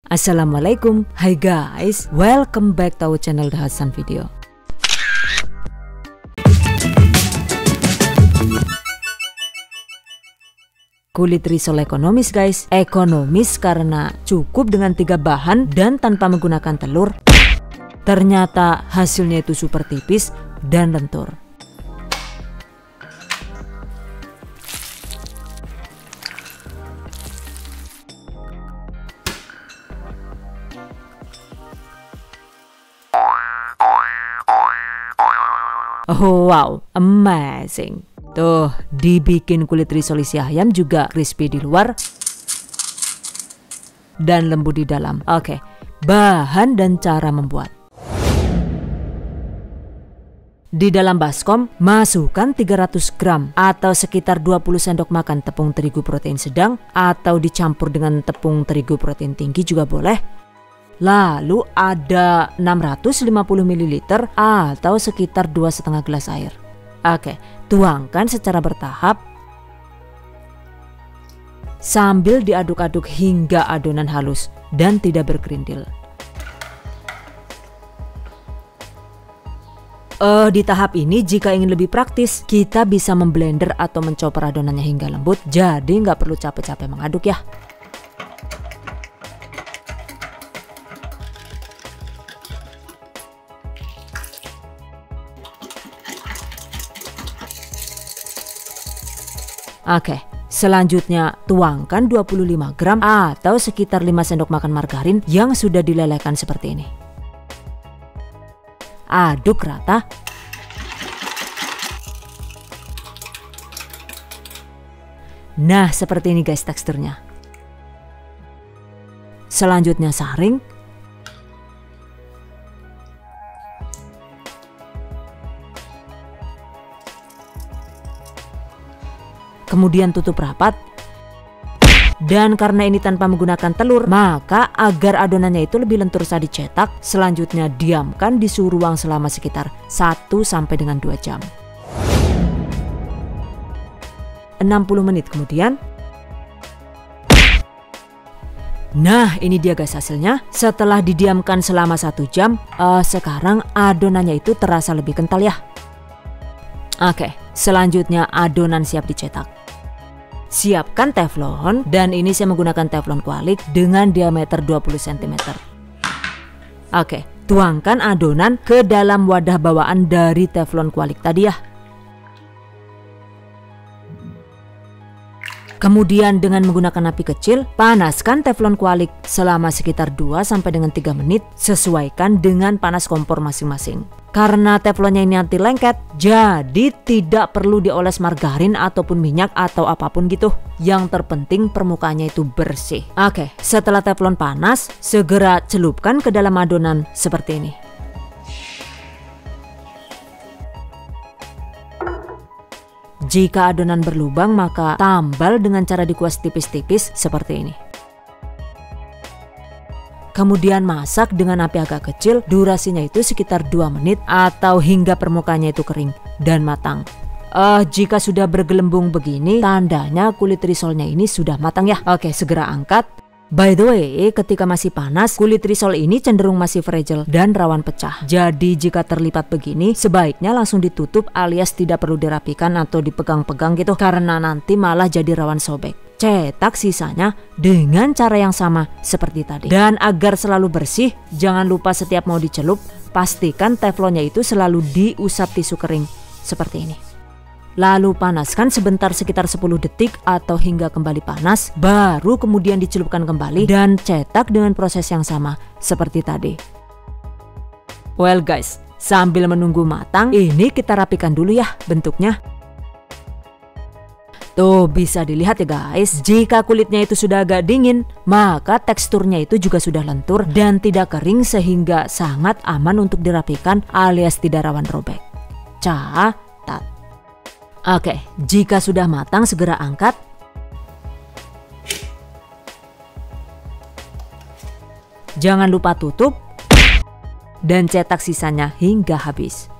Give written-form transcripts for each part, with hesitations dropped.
Assalamualaikum, hai guys, welcome back to our channel The Hasan Video. Kulit risol ekonomis guys, ekonomis karena cukup dengan 3 bahan dan tanpa menggunakan telur. Ternyata hasilnya itu super tipis dan lentur. Oh wow, amazing. Tuh, dibikin kulit risol isi ayam juga crispy di luar dan lembut di dalam. Oke, bahan dan cara membuat. Di dalam baskom, masukkan 300 gram atau sekitar 20 sendok makan tepung terigu protein sedang atau dicampur dengan tepung terigu protein tinggi juga boleh. Lalu ada 650 ml atau sekitar 2,5 gelas air. Oke, tuangkan secara bertahap sambil diaduk-aduk hingga adonan halus dan tidak bergerindil. Di tahap ini jika ingin lebih praktis, kita bisa memblender atau mencoper adonannya hingga lembut, jadi nggak perlu capek-capek mengaduk ya. Oke, selanjutnya tuangkan 25 gram atau sekitar 5 sendok makan margarin yang sudah dilelehkan seperti ini. Aduk rata. Nah, seperti ini guys teksturnya. Selanjutnya saring. Kemudian tutup rapat. Dan karena ini tanpa menggunakan telur, maka agar adonannya itu lebih lentur saat dicetak, selanjutnya diamkan di suhu ruang selama sekitar 1 sampai dengan 2 jam. 60 menit kemudian. Nah, ini dia guys hasilnya. Setelah didiamkan selama 1 jam, sekarang adonannya itu terasa lebih kental ya. Oke, selanjutnya adonan siap dicetak. Siapkan teflon, dan ini saya menggunakan teflon kualik dengan diameter 20 cm. Oke, tuangkan adonan ke dalam wadah bawaan dari teflon kualik tadi ya. Kemudian dengan menggunakan api kecil, panaskan teflon kualik selama sekitar 2 sampai dengan 3 menit, sesuaikan dengan panas kompor masing-masing. Karena teflonnya ini anti lengket, jadi tidak perlu dioles margarin ataupun minyak atau apapun gitu. Yang terpenting permukaannya itu bersih. Oke, setelah teflon panas, segera celupkan ke dalam adonan seperti ini. Jika adonan berlubang, maka tambal dengan cara dikuas tipis-tipis seperti ini. Kemudian masak dengan api agak kecil, durasinya itu sekitar 2 menit atau hingga permukaannya itu kering dan matang. Jika sudah bergelembung begini, tandanya kulit risolnya ini sudah matang ya. Oke, segera angkat. By the way, ketika masih panas, kulit risol ini cenderung masih fragile dan rawan pecah. Jadi jika terlipat begini, sebaiknya langsung ditutup alias tidak perlu dirapikan atau dipegang-pegang gitu, karena nanti malah jadi rawan sobek. Cetak sisanya dengan cara yang sama seperti tadi. Dan agar selalu bersih, jangan lupa setiap mau dicelup, pastikan teflonnya itu selalu diusap tisu kering seperti ini. Lalu panaskan sebentar sekitar 10 detik atau hingga kembali panas, baru kemudian dicelupkan kembali dan cetak dengan proses yang sama seperti tadi. Well guys, sambil menunggu matang, ini kita rapikan dulu ya bentuknya. Tuh, bisa dilihat ya guys, jika kulitnya itu sudah agak dingin, maka teksturnya itu juga sudah lentur dan tidak kering sehingga sangat aman untuk dirapikan alias tidak rawan robek. Catat. Oke, jika sudah matang segera angkat. Jangan lupa tutup dan cetak sisanya hingga habis.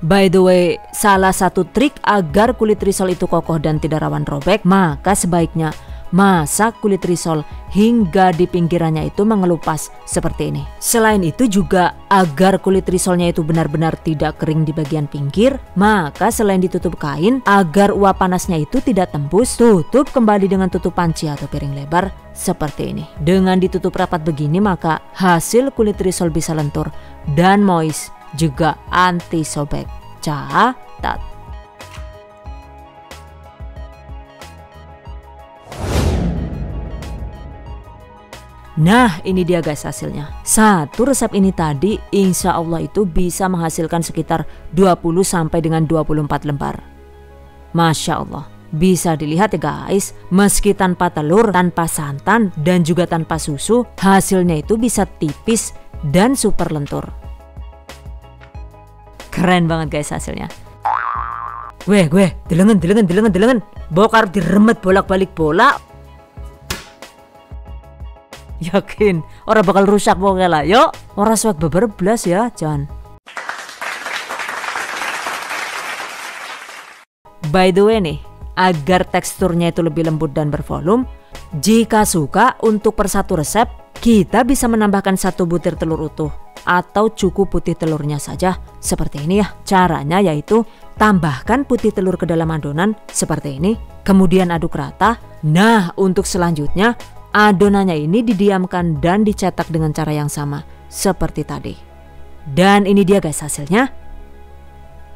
By the way, salah satu trik agar kulit risol itu kokoh dan tidak rawan robek, maka sebaiknya masak kulit risol hingga di pinggirannya itu mengelupas seperti ini. Selain itu juga agar kulit risolnya itu benar-benar tidak kering di bagian pinggir, maka selain ditutup kain agar uap panasnya itu tidak tembus, tutup kembali dengan tutup panci atau piring lebar seperti ini. Dengan ditutup rapat begini maka hasil kulit risol bisa lentur dan moist, juga anti sobek. Catat. Nah, ini dia guys hasilnya. Satu resep ini tadi insya Allah itu bisa menghasilkan sekitar 20 sampai dengan 24 lembar. Masya Allah. Bisa dilihat ya guys, meski tanpa telur, tanpa santan, dan juga tanpa susu, hasilnya itu bisa tipis dan super lentur. Keren banget guys hasilnya. Gue, delengen. Bokar diremet bolak-balik bola. Yakin orang bakal rusak pokoknya lah. Yuk, orang swag beber blas ya, John. By the way nih, agar teksturnya itu lebih lembut dan bervolume, jika suka untuk per satu resep kita bisa menambahkan 1 butir telur utuh atau cukup putih telurnya saja seperti ini ya. Caranya yaitu tambahkan putih telur ke dalam adonan seperti ini, kemudian aduk rata. Nah, untuk selanjutnya adonannya ini didiamkan dan dicetak dengan cara yang sama seperti tadi. Dan ini dia guys hasilnya.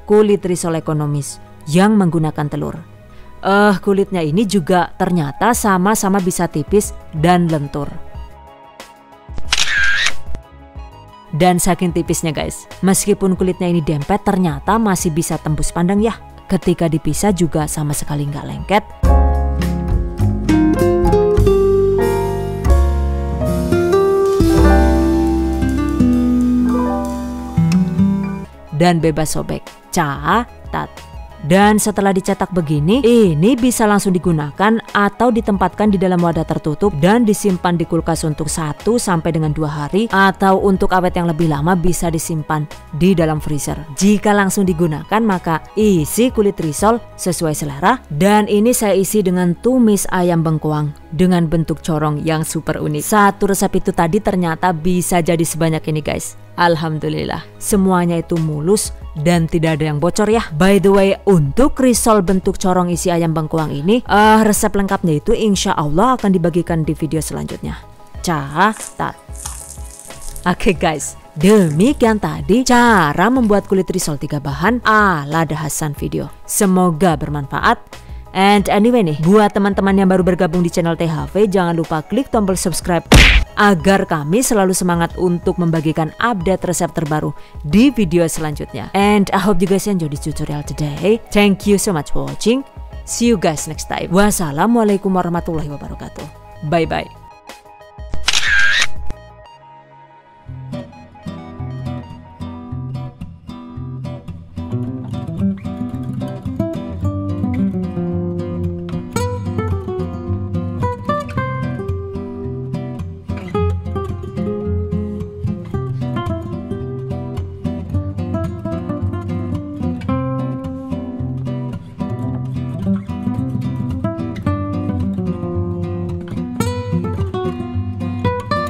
Kulit risol ekonomis yang menggunakan telur. Kulitnya ini juga ternyata sama-sama bisa tipis dan lentur. Dan saking tipisnya guys, meskipun kulitnya ini dempet ternyata masih bisa tembus pandang ya. Ketika dipisah juga sama sekali nggak lengket. Dan bebas sobek. Catat. Dan setelah dicetak begini, ini bisa langsung digunakan atau ditempatkan di dalam wadah tertutup dan disimpan di kulkas untuk 1 sampai dengan 2 hari, atau untuk awet yang lebih lama bisa disimpan di dalam freezer. Jika langsung digunakan maka isi kulit risol sesuai selera, dan ini saya isi dengan tumis ayam bengkoang dengan bentuk corong yang super unik. Satu resep itu tadi ternyata bisa jadi sebanyak ini guys. Alhamdulillah, semuanya itu mulus dan tidak ada yang bocor ya. By the way, untuk risol bentuk corong isi ayam bengkoang ini, resep lengkapnya itu insya Allah akan dibagikan di video selanjutnya. Catat. Oke guys, demikian tadi cara membuat kulit risol 3 bahan ala Hasan video. Semoga bermanfaat. And anyway nih, buat teman-teman yang baru bergabung di channel THV, jangan lupa klik tombol subscribe agar kami selalu semangat untuk membagikan update resep terbaru di video selanjutnya. And I hope you guys enjoy this tutorial today. Thank you so much for watching. See you guys next time. Wassalamualaikum warahmatullahi wabarakatuh. Bye bye.